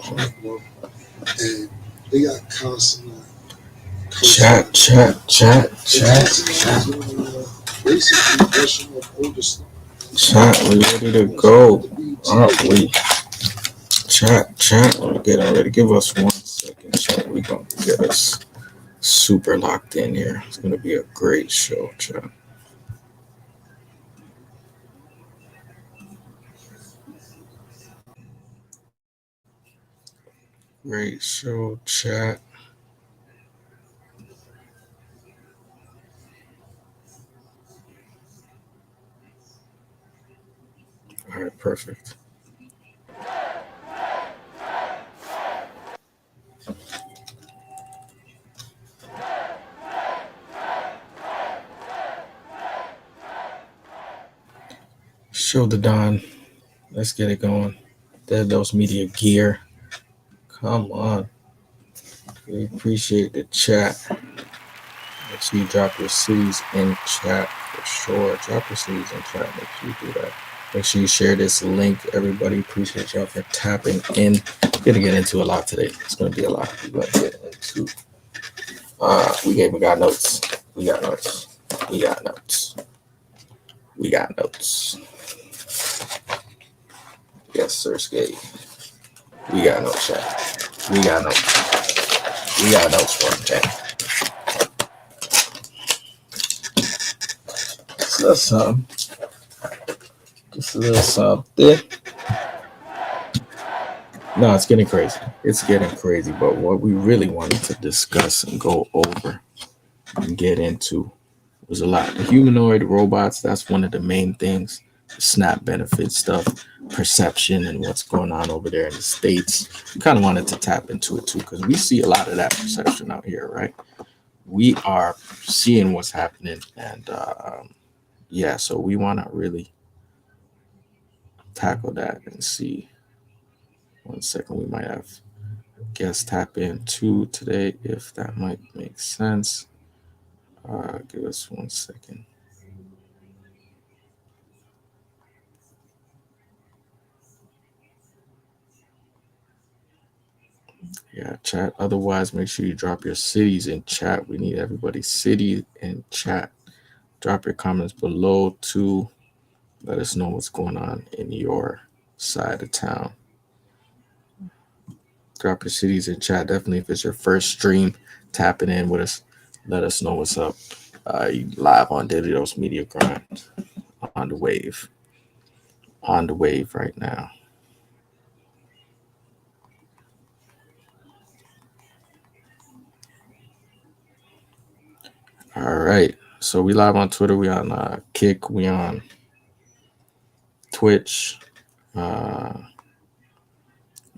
And they got constant Chat. basically brushing up older stuff. Chat, we ready to go, aren't we? Chat, we're getting ready. Give us 1 second, chat. We're going to get us super locked in here. It's going to be a great show, chat. Great show, chat. All right, perfect. Show the Don. Let's get it going. Dead Those Media Gear. Come on. We appreciate the chat. Make sure you drop your cities in chat for sure. Drop your cities in chat. Make sure you do that. Make sure you share this link. Everybody, appreciate y'all for tapping in. We're gonna get into a lot today. It's gonna be a lot. We're gonna get into. We got notes. We got notes. We got notes. We got notes. Yes, sir, Skate. We got notes, chat. We got notes. We got notes for the chat. So that's something. Just a little something. No, it's getting crazy. It's getting crazy. But what we really wanted to discuss and go over and get into was a lot. The humanoid robots, that's one of the main things. SNAP benefit stuff, perception, and what's going on over there in the States. We kind of wanted to tap into it too, because we see a lot of that perception out here, right? We are seeing what's happening. And yeah, so we want to really tackle that and see. 1 second, we might have guests tap in too today, if that might make sense. Give us 1 second. Yeah, chat. Otherwise, make sure you drop your cities in chat. We need everybody's city in chat. Drop your comments below too. Let us know what's going on in your side of town. Drop your cities in chat. Definitely, if it's your first stream, tapping in with us. Let us know what's up. You live on Daily Dose Media Grind on the wave. On the wave right now. All right. So we live on Twitter. We on Kick. We on Twitch. We're on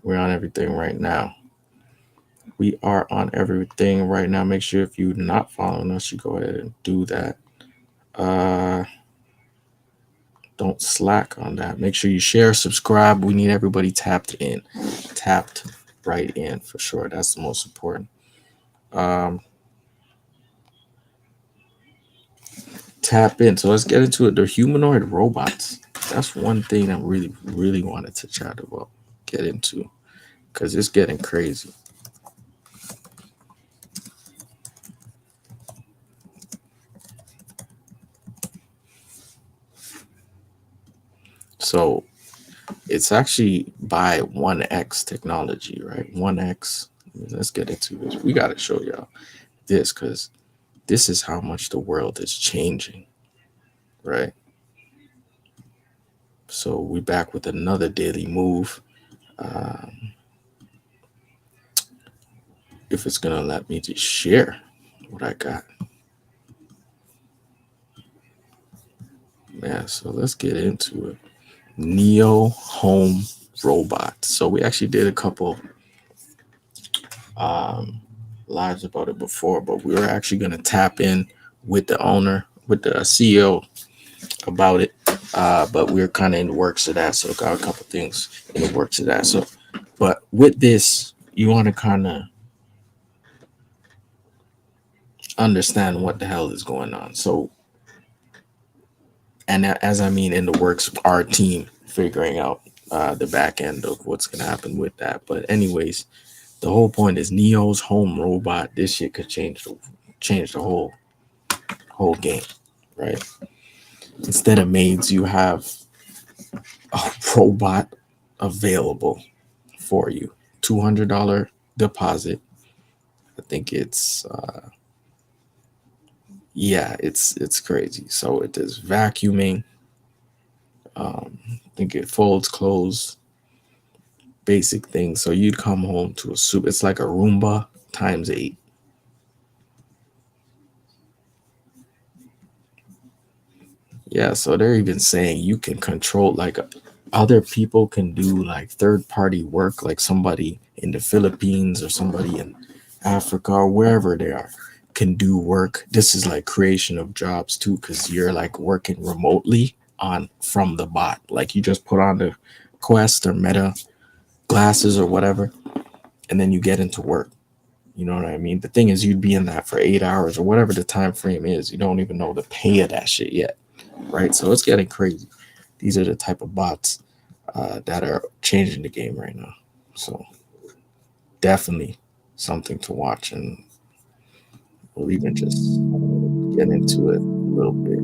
everything right now. We are on everything right now. Make sure if you're not following us, you go ahead and do that. Don't slack on that. Make sure you share, subscribe. We need everybody tapped in. Tapped right in for sure. That's the most important. Tap in. So let's get into it. The humanoid robots. That's one thing I really, really wanted to chat about, get into, because it's getting crazy. So it's actually by 1X technology, right? 1X. Let's get into this. We got to show y'all this because this is how much the world is changing, right? So we back with another daily move. If it's gonna let me just share what I got. Yeah, so let's get into it. Neo Home Robot. So we actually did a couple lives about it before, but we were actually gonna tap in with the owner, with the CEO about it. But we're kind of in the works of that, so got a couple things in the works of that. So, but with this, you want to kind of understand what the hell is going on. So, and as I mean in the works, our team figuring out the back end of what's gonna happen with that. But anyways, the whole point is Neo's home robot. This shit could change the whole game, right? Instead of maids, you have a robot available for you. $200 deposit. I think it's yeah, it's crazy. So it does vacuuming. I think it folds clothes, basic things. So you'd come home to a soup. It's like a Roomba times eight. Yeah, so they're even saying you can control like other people can do like third party work, like somebody in the Philippines or somebody in Africa or wherever they are can do work. This is like creation of jobs too, because you're like working remotely on from the bot. Like you just put on the Quest or Meta glasses or whatever, and then you get into work. You know what I mean? The thing is, you'd be in that for 8 hours or whatever the time frame is. You don't even know the pay of that shit yet, right? So it's getting crazy. These are the type of bots that are changing the game right now. So definitely something to watch, and we'll even just get into it a little bit.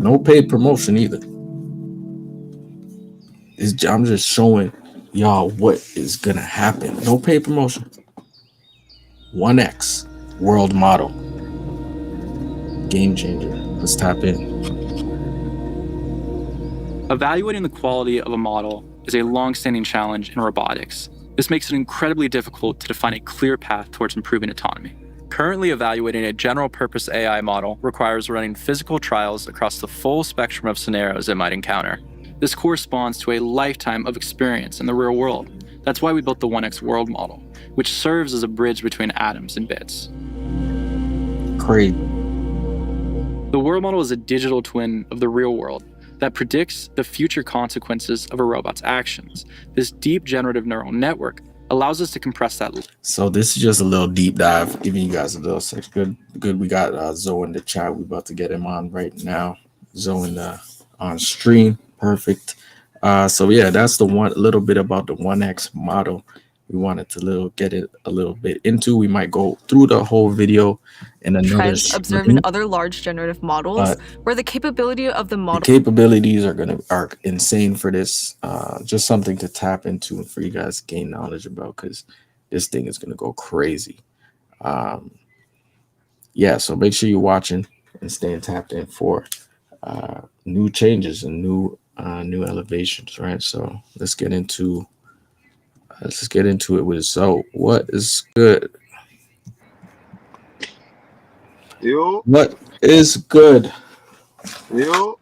No paid promotion either. I'm just showing y'all what is gonna happen. No paid promotion. 1X world model. Game changer. Let's tap in. Evaluating the quality of a model is a long-standing challenge in robotics. This makes it incredibly difficult to define a clear path towards improving autonomy. Currently, evaluating a general-purpose AI model requires running physical trials across the full spectrum of scenarios it might encounter. This corresponds to a lifetime of experience in the real world. That's why we built the 1X world model, which serves as a bridge between atoms and bits. Crazy. The world model is a digital twin of the real world that predicts the future consequences of a robot's actions. This deep generative neural network allows us to compress that. So this is just a little deep dive, giving you guys a little sex. Good. We got Zoe in the chat. We about to get him on right now. Zoe in the on stream. Perfect. So yeah, that's the one little bit about the 1X model. We wanted to get it a little bit into. We might go through the whole video in another trends observed in other large generative models, where the capability of the model. The capabilities are insane for this. Just something to tap into for you guys to gain knowledge about, because this thing is gonna go crazy. Yeah, so make sure you're watching and staying tapped in for new changes and new elevations, right? So let's get into it with So what is good? Yo. What is good? Yo.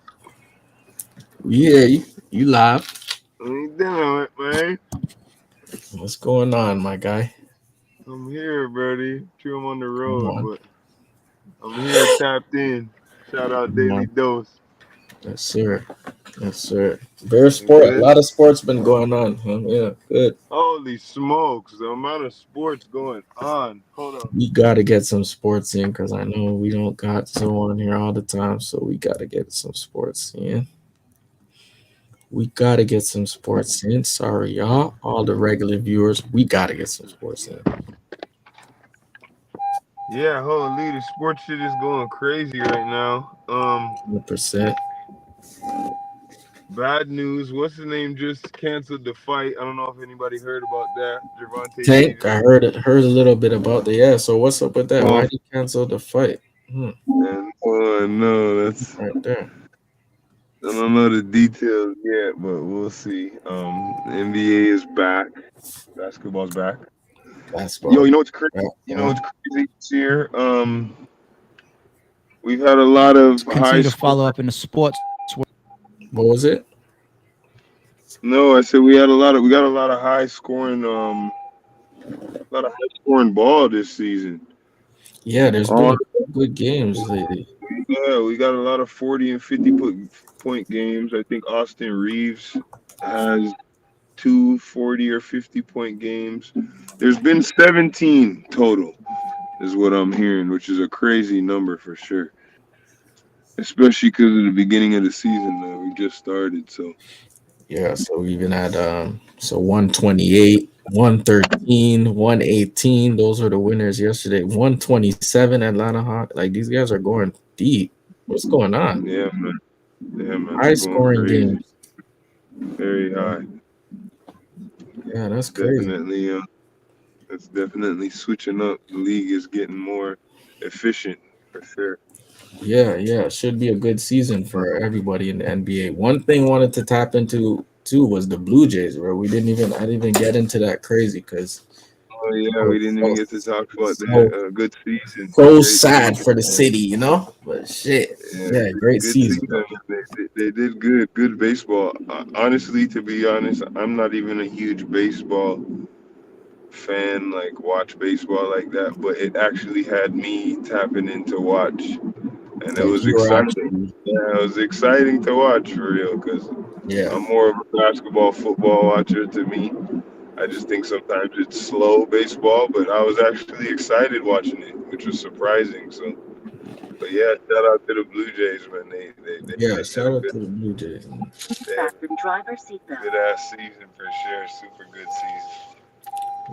Yeah, you live. What you doing, man? What's going on, my guy? I'm here, buddy. True, I'm on the road, but I'm here tapped in. Shout out Daily Dose. Yes, sir. Yes, sir. Very sport. A lot of sports been going on. Huh? Yeah, good. Holy smokes, the amount of sports going on. Hold on. We gotta get some sports in, because I know we don't got so on here all the time, so we gotta get some sports in. We gotta get some sports in. Sorry, y'all. All the regular viewers, we gotta get some sports in. Yeah, holy, the sports shit is going crazy right now. 100%. Bad news. What's his name just canceled the fight? I don't know if anybody heard about that. Gervonta Tank, Davis. I heard a little bit about that. Yeah, so what's up with that? Why did he cancel the fight? No, that's right there. I don't know the details yet, but we'll see. The NBA is back. Basketball's back. Yo, you know what's crazy? You know what's crazy this year? We've had a lot of continue to follow up in the sports. What was it? No, I said we got a lot of high scoring ball this season. Yeah, there's been good games lately. Yeah, we got a lot of 40 and 50-point games. I think Austin Reeves has 2 40 or 50-point games. There's been 17 total. is what I'm hearing, which is a crazy number for sure. Especially because of the beginning of the season that we just started. So Yeah, so we even had 128, 113, 118. Those were the winners yesterday. 127 Atlanta Hawks. Like these guys are going deep. What's going on? yeah, man. Yeah, man. High They're going scoring crazy. games. Very high. Yeah, that's crazy. Definitely. It's definitely switching up. The league is getting more efficient for sure. Yeah. Should be a good season for everybody in the NBA. One thing I wanted to tap into too was the Blue Jays, where I didn't even get into that crazy because Oh yeah, we didn't even get to talk about so that. Good season, so great sad season. for the city, you know? But shit. Yeah, Yeah, great good season. season though. They did good. Good baseball. Honestly, to be honest, I'm not even a huge baseball fan. Like watch baseball like that, but it actually had me tapping into watch, and it Like was you were exciting. actually Yeah, it was exciting to watch for real because yeah. I'm more of a basketball, football watcher to me. I just think sometimes it's slow baseball, but I was actually excited watching it, which was surprising. So, but yeah, shout out to the Blue Jays, man. Yeah, They did a shout out to the Blue Jays. good ass season for sure. Super good season.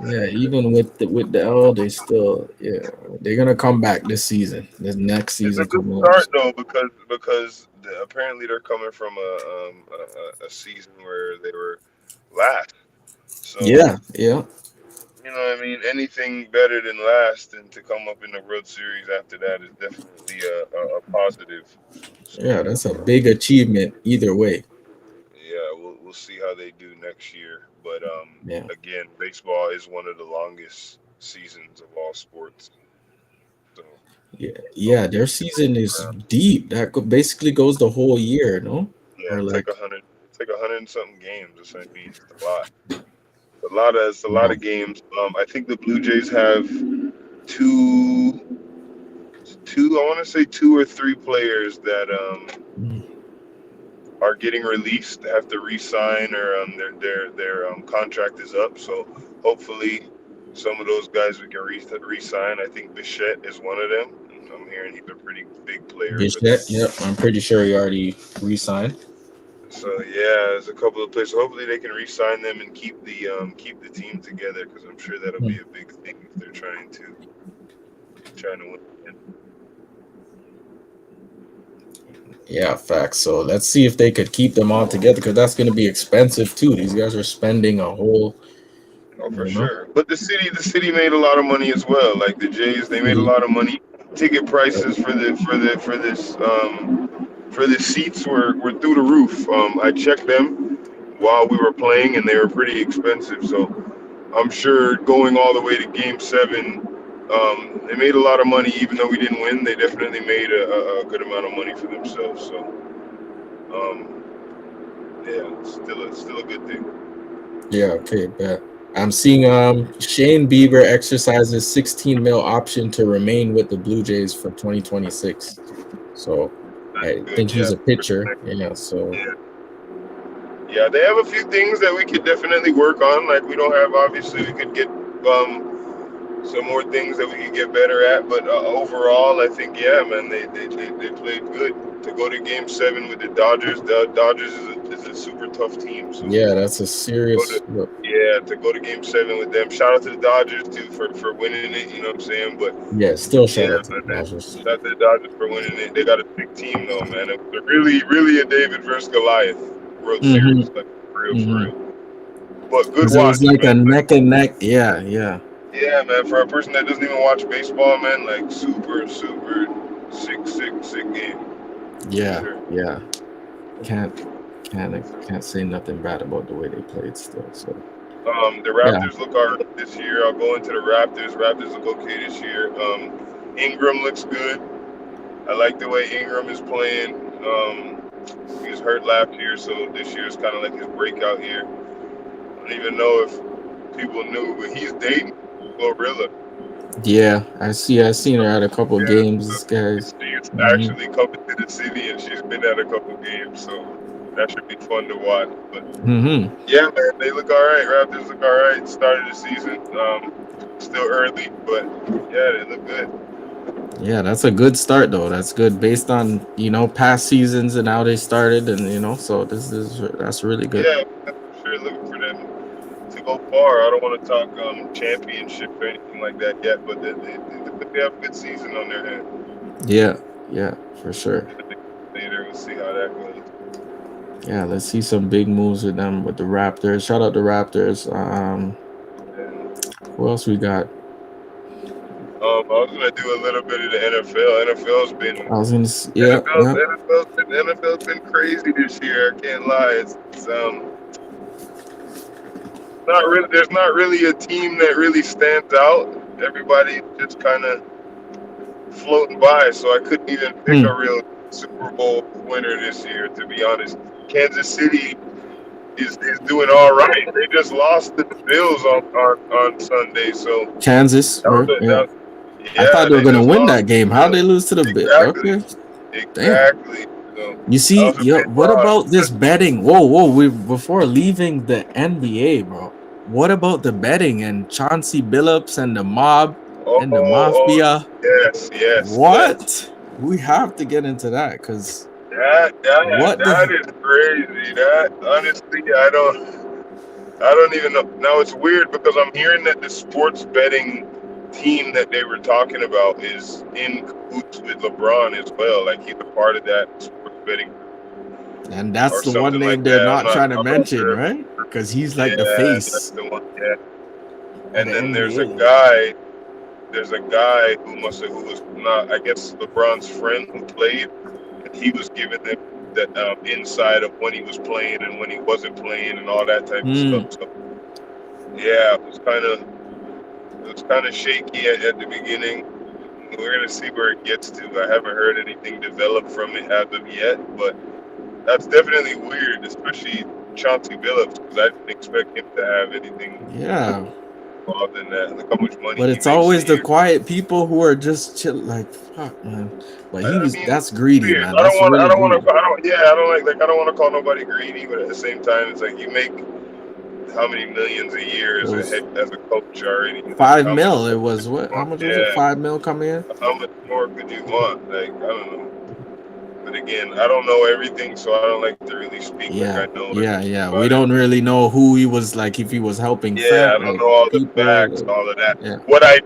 Yeah, even with the L, they still they're gonna come back this season. This next It's a season good coming up. start though because apparently they're coming from a season where they were last. So Yeah. you know what I mean? Anything better than last and to come up in the World Series after that is definitely a positive. So Yeah, that's a big achievement either way. yeah, we'll see how they do next year. But Yeah. again, baseball is one of the longest seasons of all sports. So Yeah, hopefully, their season is deep. Basically goes the whole year, no? yeah, Or it's like like 100, it's like 100 and something games. That's what I mean. It's a lot. It's a lot of games. I think the Blue Jays have two, two. I want to say two or three players that are getting released have to re-sign or their contract is up. So hopefully, some of those guys we can re-sign. I think Bichette is one of them. I'm hearing he's a pretty big player for them. Bichette. Yep, I'm pretty sure he already re-signed. So yeah, there's a couple of players. So hopefully they can re-sign them and keep the team together because I'm sure that'll be a big thing if they're trying to win. Yeah, facts. So let's see if they could keep them all together because that's going to be expensive too. These guys are spending a whole, Oh, for you know, sure. But the city made a lot of money as well. Like the Jays, they made a lot of money. Ticket prices for the seats were through the roof. I checked them while we were playing, and they were pretty expensive. So I'm sure going all the way to Game 7, they made a lot of money. Even though we didn't win, they definitely made a good amount of money for themselves. So um, yeah, still a good thing. Yeah, okay, bet. I'm seeing Shane Bieber exercises 16 mil option to remain with the Blue Jays for 2026. So I Good, think he's yeah. a pitcher. Yeah, so Yeah. Yeah, they have a few things that we could definitely work on. Like we don't have, obviously, we could get some more things that we could get better at. But overall, I think yeah, man, they played good. To go to Game 7 with the Dodgers is a super tough team. So yeah, that's a go to serious look. yeah, to go to Game 7 with them. Shout out to the Dodgers too for winning it. You know what I'm saying? But Yeah, still shout yeah, out to the man, Dodgers. shout out to the Dodgers for winning it. They got a big team though, man. It was really a David versus Goliath World Series, like for Mm-hmm. real. But good Because it was watch, like man. a neck and neck. Yeah. Yeah, man. For a person that doesn't even watch baseball, man, like super sick game. For Yeah, sure. yeah. Can't can't say nothing bad about the way they played still. So The yeah. Raptors look alright this year. I'll go into the Raptors. Raptors look okay this year. Ingram looks good. I like the way Ingram is playing. He was hurt last year, so this year is kind of like his breakout year. I don't even know if people knew, but he's dating Glorilla. Yeah, I seen her at a couple Yeah, games, so this guys. she's Hmm. actually coming to the city, and she's been at a couple games, so that should be fun to watch. But Hmm. yeah, man, they look all right. Raptors look all right. Started the season. Still early, but yeah, they look good. Yeah, that's a good start though. That's good based on past seasons and how they started, and so that's really good. Yeah, I'm sure looking for them to go far. I don't want to talk championship or anything like that yet, but they have a good season on their hands. Yeah, for sure. Later, we'll see how that goes. Yeah, let's see some big moves with them with the Raptors. Shout out the Raptors. Who else we got? I was gonna do a little bit of the NFL. NFL's been I was gonna. Yeah. NFL's been crazy this year. I can't lie. It's not really. There's not really a team that really stands out. Everybody just kind of floating by. So I couldn't even pick a real Super Bowl winner this year, to be honest. Kansas City is doing all right. They just lost to the Bills on Sunday. So Kansas. yeah, I thought they were gonna win that game. How'd they lose to the Bills? Okay. Exactly. So, you see, what about this betting? Whoa! Before leaving the NBA, bro. What about the betting and Chauncey Billups and the mob and the mafia? Yes. What? Yes. We have to get into that because that is crazy. That honestly, I don't even know. Now it's weird because I'm hearing that the sports betting team that they were talking about is in cahoots with LeBron as well. Like he's a part of that sports betting. And that's the one name they're not trying to mention, right? Because he's like the face. That's the one, yeah. And then there's a guy who was not, I guess, LeBron's friend who played, and he was giving them the inside of when he was playing and when he wasn't playing and all that type of stuff. So yeah, it was kind of shaky at the beginning. We're gonna see where it gets to. I haven't heard anything develop from it as of yet, but that's definitely weird, especially Chauncey Billups, because I didn't expect him to have anything. Yeah. Involved in that. Look how much money. But it's always the quiet people who are just chill. Like fuck, man. But that's greedy, weird. man. I don't want to call nobody greedy, but at the same time, it's like you make how many millions a year as a coach already? $5 million. It was what? How much was it? $5 million coming in? How much more could you want? Like I don't know. But again, I don't know everything, so I don't like to really speak like I know. Yeah. We don't really know who he was, like if he was helping. I don't know all the facts, all of that. Yeah. What I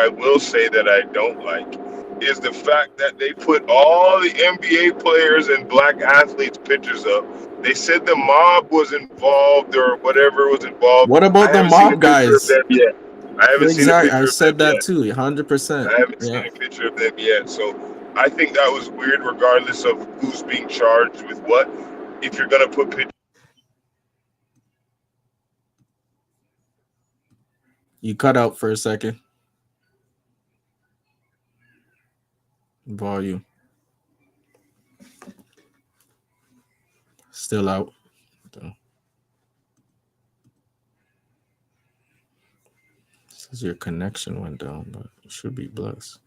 will say that I don't like, is the fact that they put all the NBA players and black athletes pictures up. They said the mob was involved or whatever was involved. What about the mob guys? I haven't seen a picture. I said that too, 100%. I haven't seen a picture of them yet, so. I think that was weird, regardless of who's being charged with what. If you're gonna put pictures, you cut out for a second. Volume still out. Says your connection went down, but you should be blessed.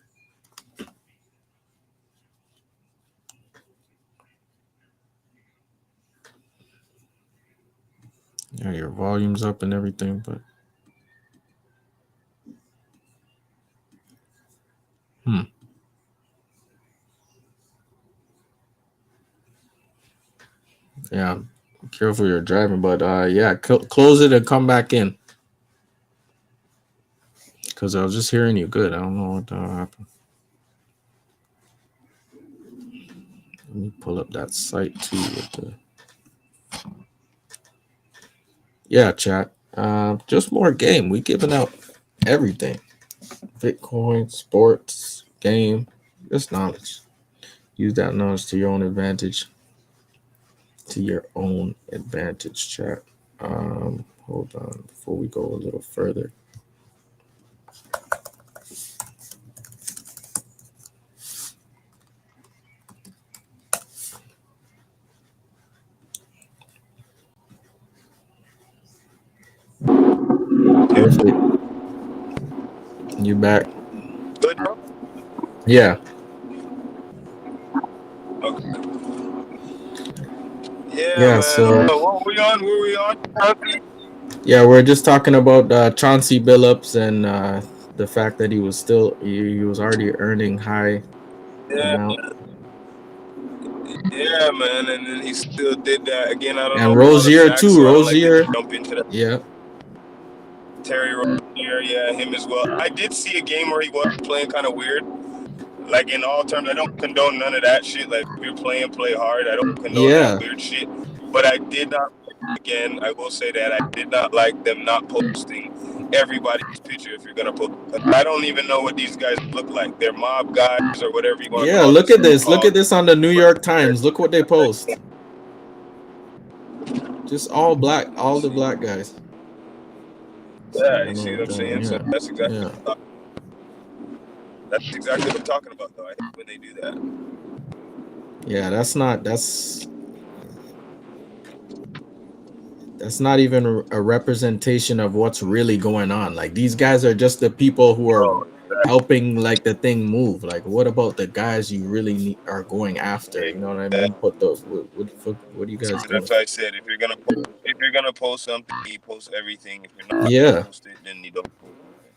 Yeah, your volume's up and everything, but yeah, careful you're driving, but close it and come back in. Because I was just hearing you good. I don't know what happened. Let me pull up that site too with the chat. Just more game. We giving out everything. Bitcoin, sports, game, just knowledge. Use that knowledge to your own advantage. Chat. Hold on before we go a little further. Perfect. You back? Good, bro? Yeah. Okay. Yeah, man. So what were we on? Yeah, we're just talking about Chauncey Billups and the fact that he was already earning high Yeah, amount. yeah, man. And then he still did that again. I don't know And a lot of Rozier facts, too. so I don't like to Rozier, jump into that. yeah, Terry Rozier, yeah, him as well. I did see a game where he was playing kind of weird. Like in all terms, I don't condone none of that shit. Like if you're playing, play hard. I don't condone that yeah, weird shit. But I did not. Again, I will say that I did not like them not posting everybody's picture if you're gonna post. I don't even know what these guys look like. They're mob guys or whatever you want to yeah. call Look this at this. Look so-called. at this on the New York Times. Look what they post. Just all black, all the black guys. So I Yeah, don't you know see what what I'm saying? So yeah, yeah, that's exactly what I'm talking about, though. I hate when they do that. yeah. That's not even a representation of what's really going on. Like these guys are just the people who are Bro, helping like the thing move. Like what about the guys you really are going after? You know what I mean? Put the what are you guys doing? that's why I said if you're gonna post something, you post everything. If you're not gonna Yeah, post it, then you don't post anything.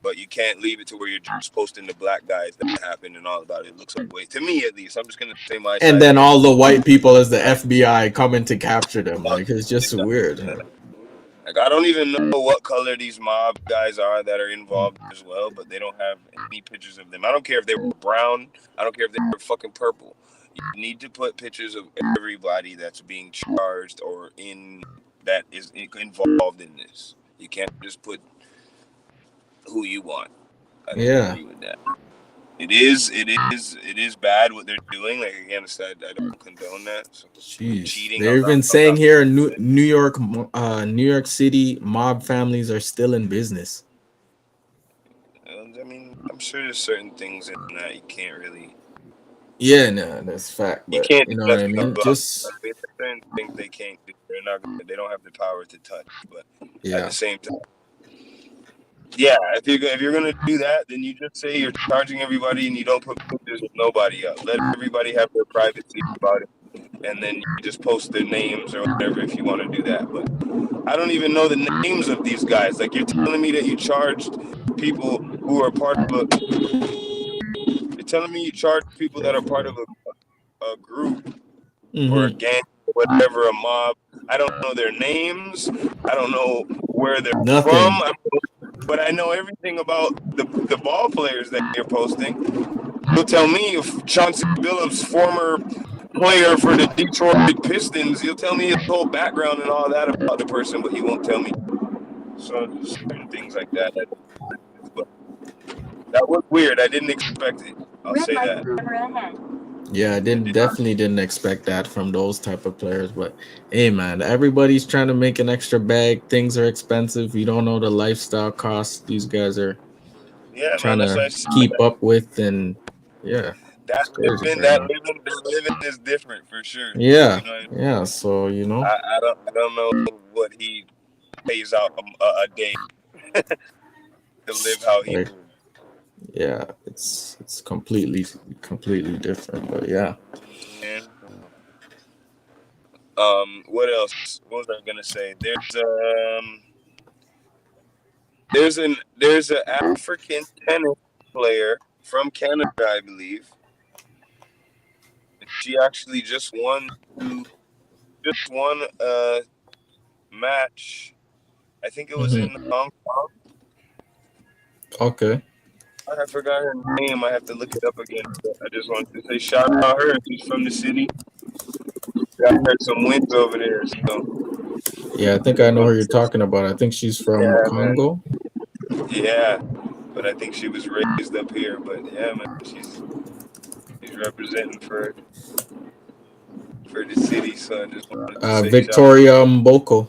But you can't leave it to where you're just posting the black guys that happened and all about it. It looks like way to me at least. I'm just gonna say my and side of then it. all the white people as the FBI coming to capture them. Like it's just weird. Like I don't even know what color these mob guys are that are involved as well, but they don't have any pictures of them. I don't care if they were brown. I don't care if they were fucking purple. You need to put pictures of everybody that's being charged or in that is involved in this. You can't just put who you want. I don't Yeah. agree with that. It is bad what they're doing. Like again, I said, I don't condone that. So Jeez, cheating, they're even saying here in New York City mob families are still in business. I mean, I'm sure there's certain things in that you can't really. Yeah, no, that's fact. You But can't you do know what I nothing mean? about. Just There's certain things they can't do. They're not. They don't have the power to touch. But at yeah, the same time, yeah, if you're gonna do that, then you just say you're charging everybody and you don't put pictures of nobody up. Let everybody have their privacy about it, and then you just post their names or whatever if you want to do that. But I don't even know the names of these guys. Like you're telling me that you charged people who are part of a. You're telling me you charge people that are part of a group or a mm-hmm. gang or whatever, a mob. I don't know their names. I don't know where they're from. Nothing. But I know everything about the ball players that you're posting. You'll tell me if Chauncey Billups, former player for the Detroit Pistons, he'll tell me his whole background and all that about the person, but he won't tell me. So certain things like that. But that was weird. I didn't expect it. I'll say that. Yeah, I definitely didn't expect that from those type of players. But hey, man, everybody's trying to make an extra bag. Things are expensive. You don't know the lifestyle costs these guys are Yeah, trying man. That's to what I said. keep up with, and yeah, it's That crazy living, right that now. living, that living is different for sure. Yeah, You know, yeah. So I don't know what he pays out a day to live how he like lives. yeah, it's completely different. But yeah. Yeah. What else? What was I gonna say? There's an African tennis player from Canada, I believe. She actually just won a match. I think it was Hmm. in Hong Kong. Okay. I forgot her name. I have to look it up again. But I just wanted to say shout out her. She's from the city. Got her some wins over there. So Yeah, I think I just know who want you're to say, talking about. I think she's from yeah, man. Congo. Yeah, but I think she was raised up here. But yeah, man, she's representing for the city. So I just wanted to say shout out. Victoria Mboko.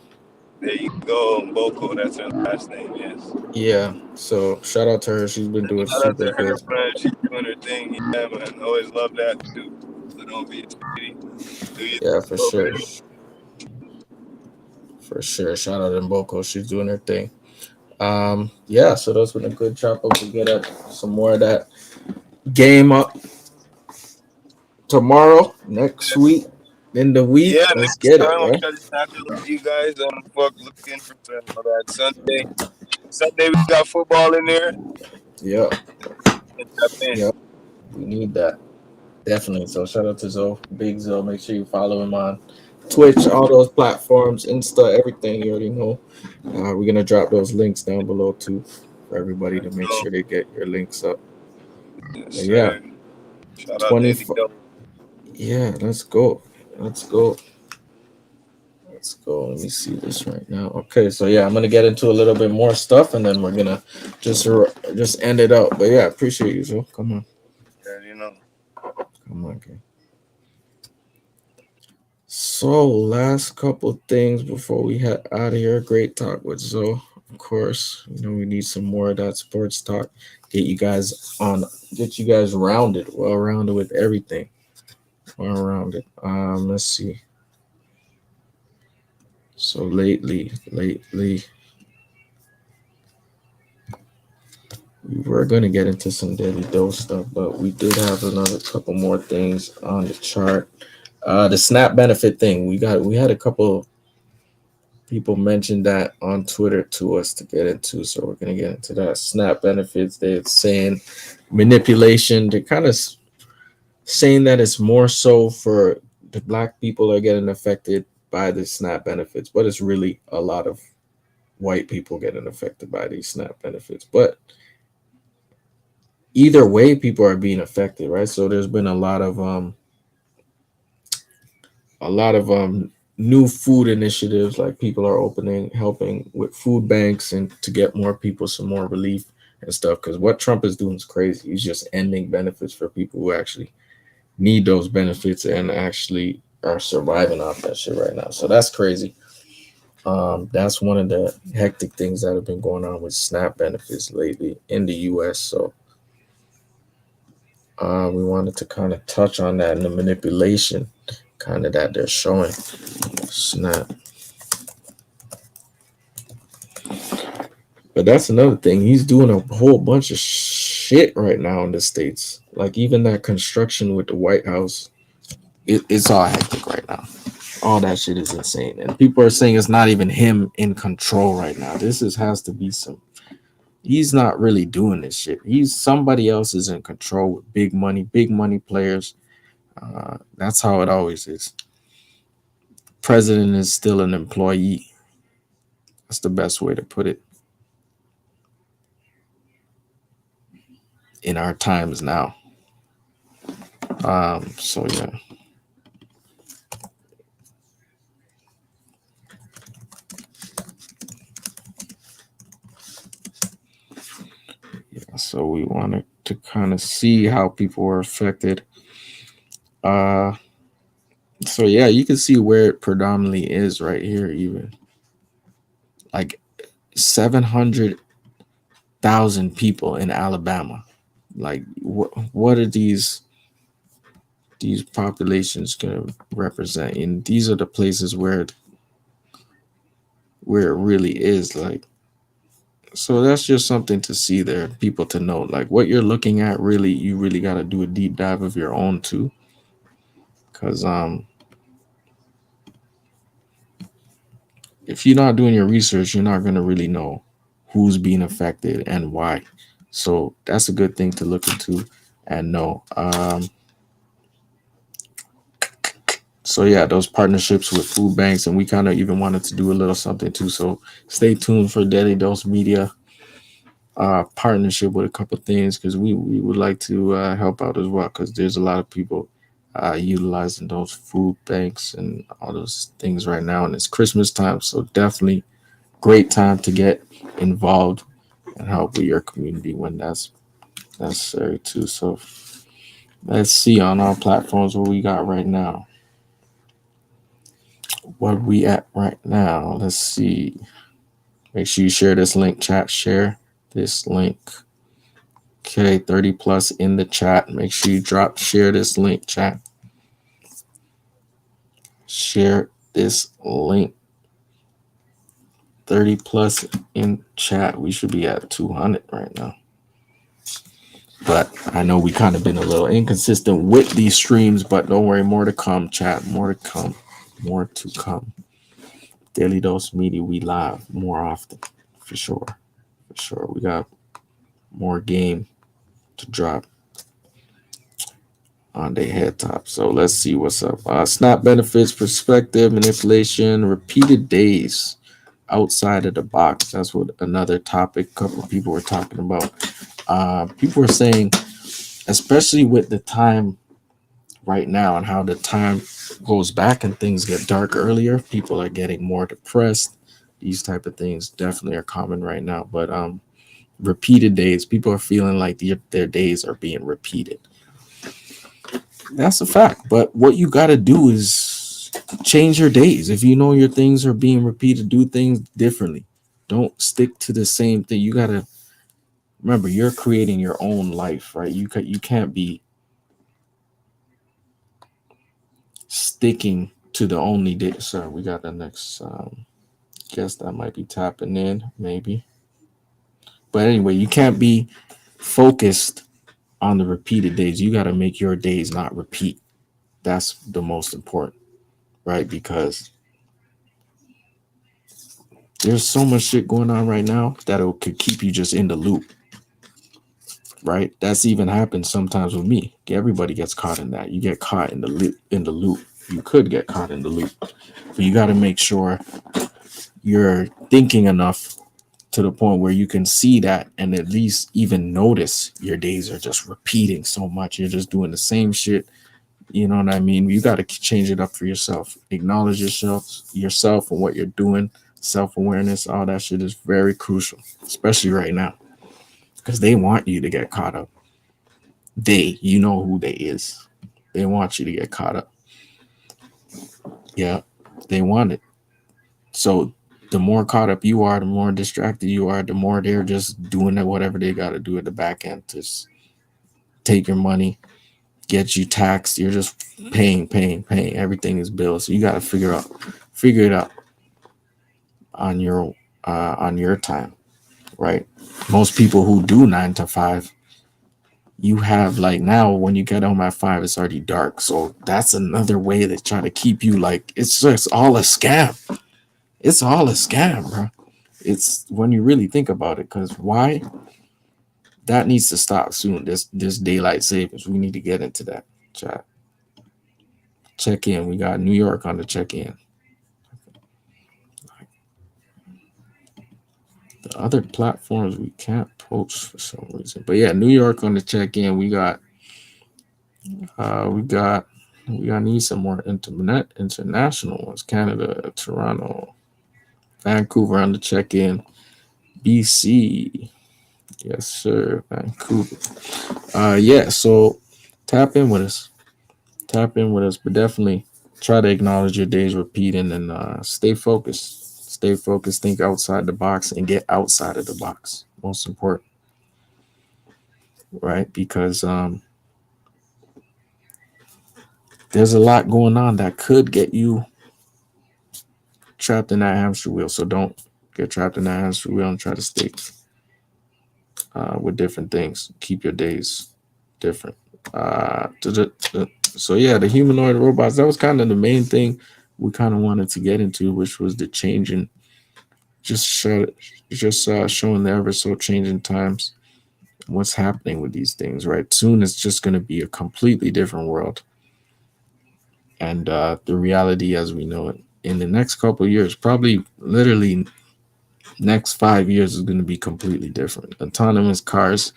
There you go, Boko. That's her last name. Yes. Yeah. So shout out to her. She's been doing Shout out super to her, good. man. She's doing her thing. Yeah, man. Always love that too. So don't be a city. Do you Yeah, for over sure. there? For sure. Shout out to Mboko. She's doing her thing. Yeah, so that's been a good chop up. We get up some more of that game up tomorrow, next week. in the week. Yeah, Let's next get time it, I'll right? try to tap in with you guys. Fuck, looking for that Sunday. Sunday we got football in there. Yeah, And tap in. yeah. We need that. Definitely. So shout out to Zoe, Big Zoe. Make sure you follow him on Twitch, all those platforms, Insta, everything. You already know. We're gonna drop those links down below too for everybody to make So, sure they get your links up. yes, But yeah, sir. Shout out Daily 24. Double. Yeah, let's go. Let's go. Let's go. Let me see this right now. Okay, so yeah, I'm gonna get into a little bit more stuff, and then we're gonna just end it out. But yeah, appreciate you, Zoe. Come on, Yeah, you know. come on, okay. So, last couple things before we head out of here. Great talk with Zoe. Of course, we need some more of that sports talk. Get you guys rounded, well rounded with everything. Well rounded. Let's see. So lately, we were gonna get into some daily dose stuff, but we did have another couple more things on the chart. The SNAP benefit thing. We had a couple people mentioned that on Twitter to us to get into, so we're gonna get into that. SNAP benefits. They're saying manipulation. They're kind of saying that it's more so for the black people are getting affected by the SNAP benefits, but it's really a lot of white people getting affected by these SNAP benefits. But either way, people are being affected, right? So there's been a lot of new food initiatives, like people are opening helping with food banks and to get more people some more relief and stuff, because what Trump is doing is crazy. He's just ending benefits for people who actually need those benefits and actually are surviving off that shit right now. So that's crazy. That's one of the hectic things that have been going on with SNAP benefits lately in the US. So we wanted to kind of touch on that and the manipulation kind of that they're showing. SNAP. But that's another thing. He's doing a whole bunch of shit right now in the States. Like even that construction with the White House, it's all hectic right now. All that shit is insane. And people are saying it's not even him in control right now. Has to be he's not really doing this shit. He's somebody else is in control with big money players. That's how it always is. President is still an employee. That's the best way to put it in our times now. So yeah. So we wanted to kind of see how people were affected. So yeah, you can see where it predominantly is right here, even like 700,000 people in Alabama. Like what are these populations gonna represent? And these are the places where it really is like. So that's just something to see there, people to know. Like what you're looking at, really, you really got to do a deep dive of your own too, because if you're not doing your research, you're not going to really know who's being affected and why. So that's a good thing to look into and know. So yeah, those partnerships with food banks, and we kind of even wanted to do a little something too. So stay tuned for Daily Dose Media partnership with a couple things, because we would like to help out as well, because there's a lot of people utilizing those food banks and all those things right now, and it's Christmas time, so definitely great time to get involved and help with your community when that's necessary too. So let's see on our platforms what we got right now. What we at right now? Let's see. Make sure you share this link, chat. Share this link. Okay, 30 plus in the chat. Make sure you share this link, chat. Share this link. 30 plus in chat. We should be at 200 right now. But I know we kind of been a little inconsistent with these streams, but don't worry, more to come, chat. More to come. More to come. Daily Dose Media, we live more often. For sure. For sure. We got more game to drop on their head top. So let's see what's up. Snap benefits, perspective, manipulation, repeated days outside of the box. That's what another topic a couple of people were talking about. People were saying, especially with the time right now and how the time goes back and things get dark earlier, people are getting more depressed. These type of things definitely are common right now. But repeated days, people are feeling like their days are being repeated. That's a fact. But what you got to do is change your days. If you know your things are being repeated, do things differently. Don't stick to the same thing. You got to remember, you're creating your own life, right? You can't be sticking to the only day. Sorry, we got the next guest that might be tapping in, maybe. But anyway, you can't be focused on the repeated days. You got to make your days not repeat. That's the most important, right? Because there's so much shit going on right now that it could keep you just in the loop, right? That's even happened sometimes with me. Everybody gets caught in that. You get caught in the loop. You could get caught in the loop, but you got to make sure you're thinking enough to the point where you can see that and at least even notice your days are just repeating so much. You're just doing the same shit. You know what I mean? You got to change it up for yourself. Acknowledge yourself and what you're doing. Self-awareness, all that shit is very crucial, especially right now, because they want you to get caught up. You know who they is. They want you to get caught up. Yeah, they want it. So the more caught up you are, the more distracted you are, the more they're just doing whatever they got to do at the back end to take your money, get you taxed. You're just paying. Everything is bills. So you got to figure it out on your time, right? Most people who do 9 to 5, you have like now when you get home at 5, it's already dark. So that's another way they try to keep you like it's just all a scam. It's all a scam, bro. It's when you really think about it, because why? That needs to stop soon. This daylight savings. We need to get into that chat. Check in. We got New York on the check in. The other platforms we can't post for some reason. But yeah, New York on the check in. We need some more international ones. Canada, Toronto, Vancouver on the check in. BC. Yes, sir. Vancouver. Yeah, so tap in with us. But definitely try to acknowledge your days repeating and stay focused. Think outside the box and get outside of the box. Most important, right? Because there's a lot going on that could get you trapped in that hamster wheel. So don't get trapped in that hamster wheel and try to stay with different things. Keep your days different. So yeah, the humanoid robots, that was kind of the main thing we kind of wanted to get into, which was the changing, showing the ever so changing times, what's happening with these things, right? Soon it's just going to be a completely different world, and the reality as we know it in the next couple of years, probably literally next 5 years, is going to be completely different. Autonomous cars,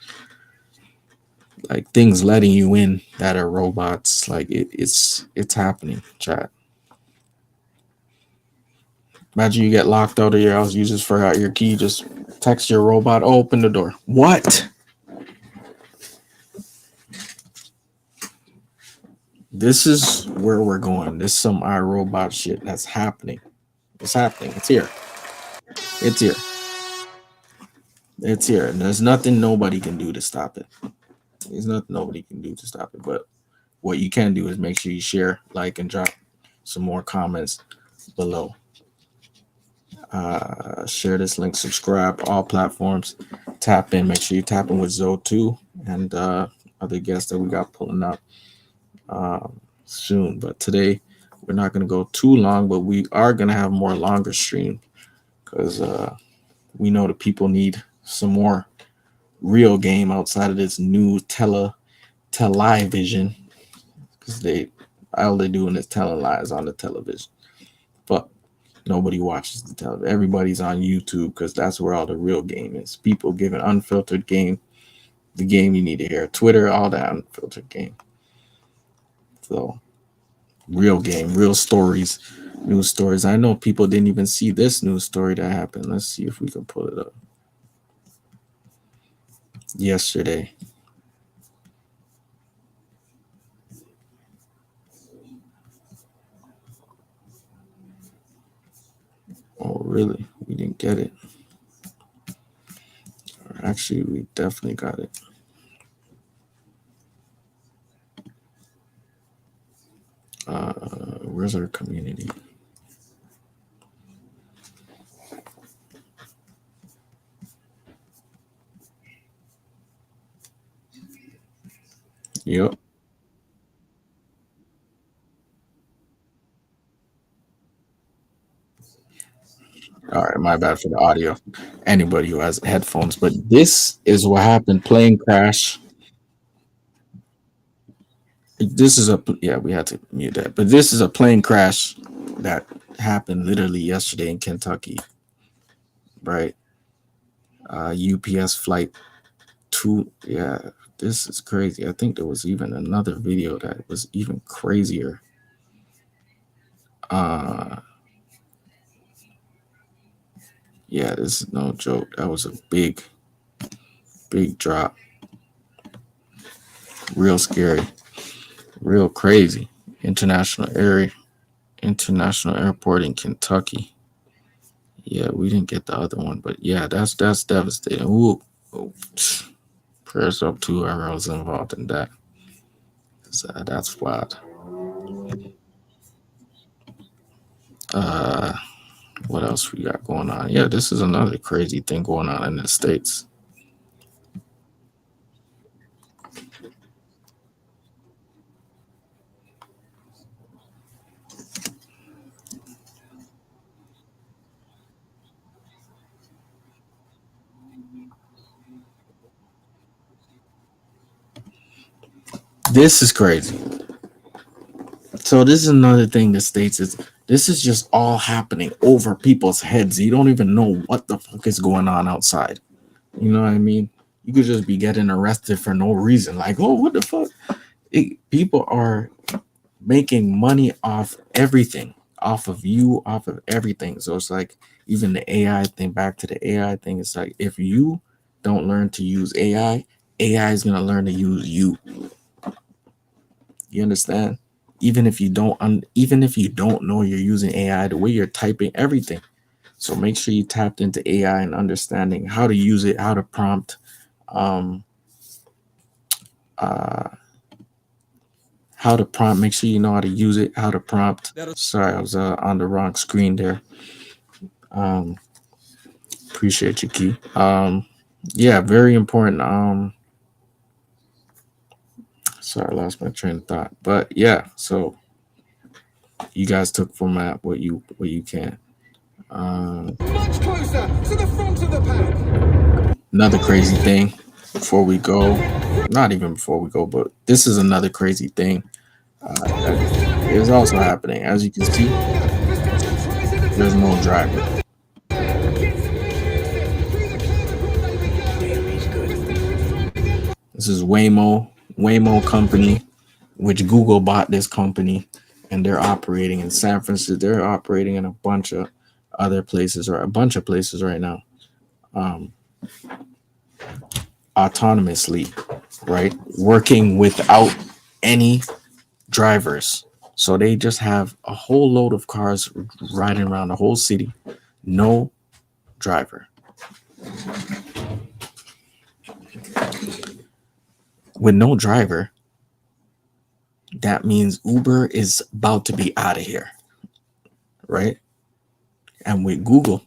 like things letting you in that are robots, like it's happening, chat. Imagine you get locked out of your house, you just forgot your key, just text your robot, open the door. What? This is where we're going. This is some iRobot shit that's happening. It's happening. It's here. And there's nothing nobody can do to stop it. But what you can do is make sure you share, like, and drop some more comments below. Share this link, subscribe, all platforms. Tap in. Make sure you tap in with Zoe too, and other guests that we got pulling up soon. But today we're not going to go too long, but we are going to have more longer stream because we know the people need some more real game outside of this new television, because all they doing is telling lies on the television. But nobody watches the television. Everybody's on YouTube because that's where all the real game is. People giving unfiltered game, the game you need to hear. Twitter, all that unfiltered game. So real game, real stories, news stories. I know people didn't even see this news story that happened. Let's see if we can pull it up. Yesterday. Oh, really? We didn't get it. Actually, we definitely got it. Where's our community? Yep. All right, my bad for the audio. Anybody who has headphones, but this is what happened. Plane crash. This is we had to mute that, but this is a plane crash that happened literally yesterday in Kentucky, right? UPS flight 2. Yeah, this is crazy. I think there was even another video that was even crazier. Yeah, this is no joke. That was a big drop. Real scary, real crazy. International airport in Kentucky. Yeah, we didn't get the other one, but yeah, that's devastating. Ooh, prayers up to whoever was involved in that. That's wild. What else we got going on? Yeah, this is another crazy thing going on in the States. This is crazy. So this is another thing the States is. This is just all happening over people's heads. You don't even know what the fuck is going on outside. You know what I mean? You could just be getting arrested for no reason. Like, oh, what the fuck? People are making money off everything, off of you, off of everything. So it's like even the AI thing, back to the AI thing, it's like if you don't learn to use AI, AI is going to learn to use you. You understand? Even if you don't know you're using AI, the way you're typing everything. So make sure you tapped into AI and understanding how to use it, how to prompt, make sure you know how to use it, how to prompt. Sorry, I was on the wrong screen there. Appreciate you, Key. Yeah, very important. Sorry, I lost my train of thought. But yeah, so you guys took from that what you can. Much closer to the front of the pack. Another crazy thing before we go, not even before we go, but this is another crazy thing that is also happening. As you can see, there's no driver. This is Waymo company, which Google bought this company, and they're operating in San Francisco. They're operating in a bunch of other places, or a bunch of places right now, autonomously, right? Working without any drivers. So they just have a whole load of cars riding around the whole city, no driver. With no driver, that means Uber is about to be out of here, right? And with Google,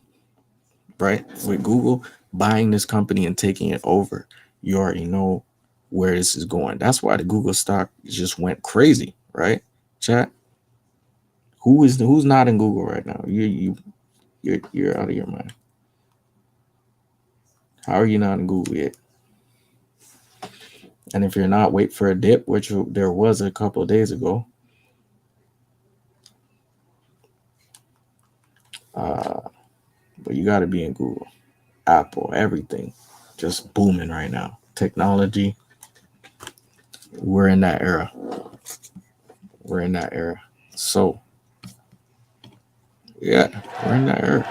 right? With Google buying this company and taking it over, you already know where this is going. That's why the Google stock just went crazy, right? Chat. Who's not in Google right now? You're out of your mind. How are you not in Google yet? And if you're not, wait for a dip, which there was a couple of days ago. But you got to be in Google, Apple, everything, just booming right now. Technology, we're in that era. We're in that era. So, yeah, we're in that era.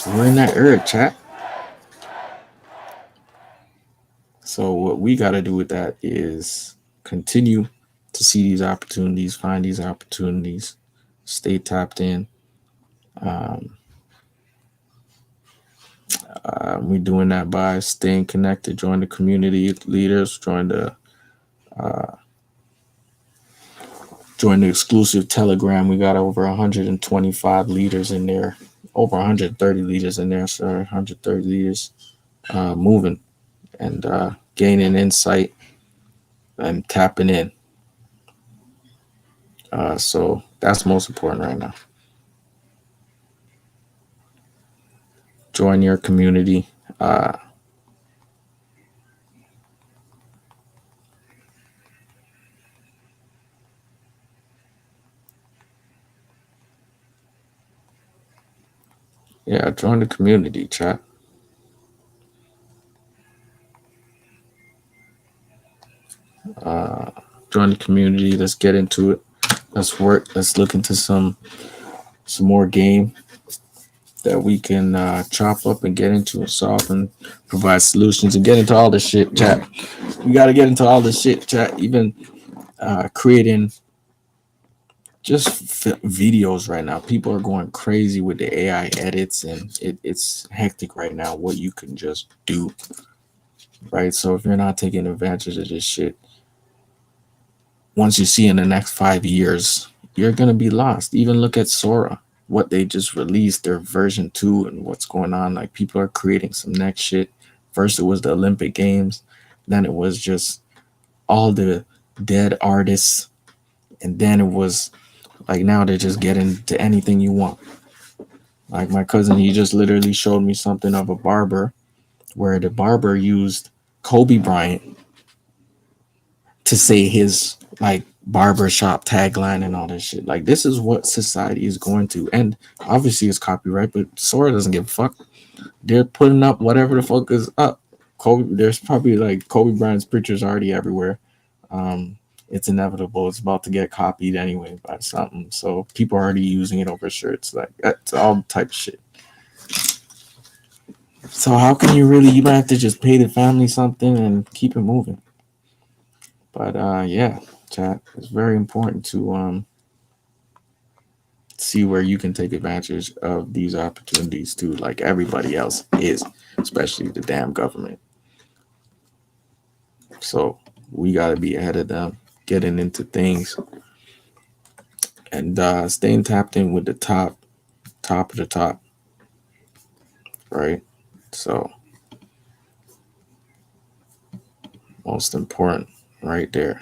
We're in that era, chat. So, what we got to do with that is continue to see these opportunities, find these opportunities, stay tapped in. We're doing that by staying connected, join the community leaders, join the exclusive Telegram. We got over 125 leaders in there, over 130 leaders in there. Sorry, 130 leaders moving and gaining insight and tapping in. So that's most important right now. Join your community. Yeah, join the community, chat. Join the community. Let's get into it. Let's work. Let's look into some more game that we can chop up and get into and solve and provide solutions and get into all this shit, chat. We got to get into all this shit, chat. Even creating just videos right now. People are going crazy with the AI edits, and it's hectic right now what you can just do, right? So if you're not taking advantage of this shit, once you see in the next 5 years, you're going to be lost. Even look at Sora, what they just released, their version 2 and what's going on. Like, people are creating some next shit. First it was the Olympic Games, then it was just all the dead artists, and then it was like, now they're just getting to anything you want. Like my cousin, he just literally showed me something of a barber where the barber used Kobe Bryant to say his like barbershop tagline and all this shit. Like, this is what society is going to. And obviously it's copyright, but Sora doesn't give a fuck. They're putting up whatever the fuck is up. There's probably like Kobe Bryant's pictures already everywhere. It's inevitable. It's about to get copied anyway by something. So people are already using it over shirts. Like, that's all type of shit. So how can you might have to just pay the family something and keep it moving. But yeah, chat, it's very important to see where you can take advantage of these opportunities too, like everybody else is, especially the damn government. So we got to be ahead of them, getting into things and staying tapped in with the top of the top, right? So most important right there.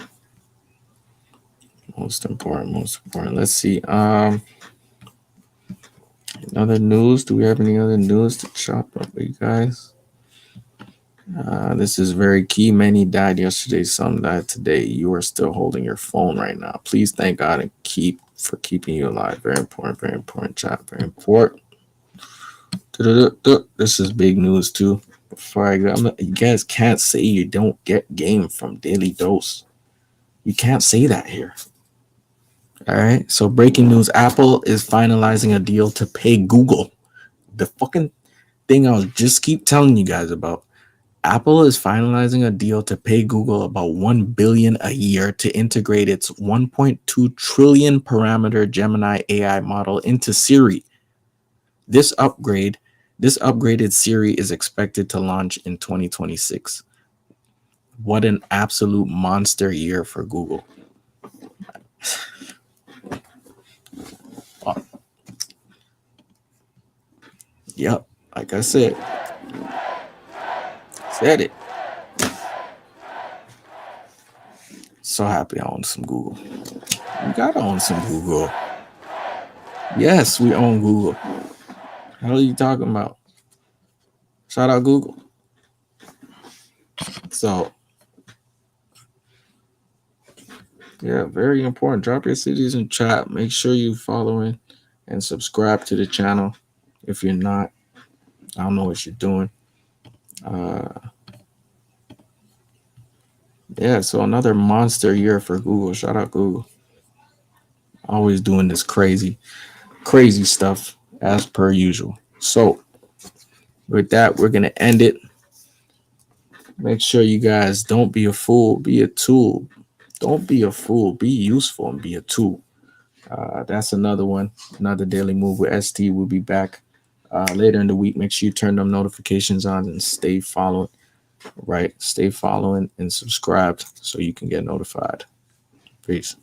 Most important. Let's see. Other news. Do we have any other news to chop up with you guys? This is very key. Many died yesterday. Some died today. You are still holding your phone right now. Please thank God and keeping you alive. Very important. Very important, chat. Very important. This is big news too. Before I go, you guys can't say you don't get game from Daily Dose. You can't say that here. All right. So breaking news: Apple is finalizing a deal to pay Google. The fucking thing I was just keep telling you guys about. Apple is finalizing a deal to pay Google about $1 billion a year to integrate its 1.2 trillion parameter Gemini AI model into Siri. This upgraded Siri is expected to launch in 2026. What an absolute monster year for Google. Yep. Like I said it. So happy I own some Google. We gotta own some Google. Yes, we own Google. How are you talking about? Shout out Google. So, yeah, very important. Drop your cities in chat. Make sure you following and subscribe to the channel. If you're not, I don't know what you're doing. Yeah, so another monster year for Google. Shout out Google. Always doing this crazy stuff as per usual. So, with that, we're going to end it. Make sure you guys don't be a fool, be a tool. Don't be a fool, be useful and be a tool. That's another one, another daily move with ST. We'll be back later in the week. Make sure you turn them notifications on and stay following, right? Stay following and subscribed so you can get notified. Peace.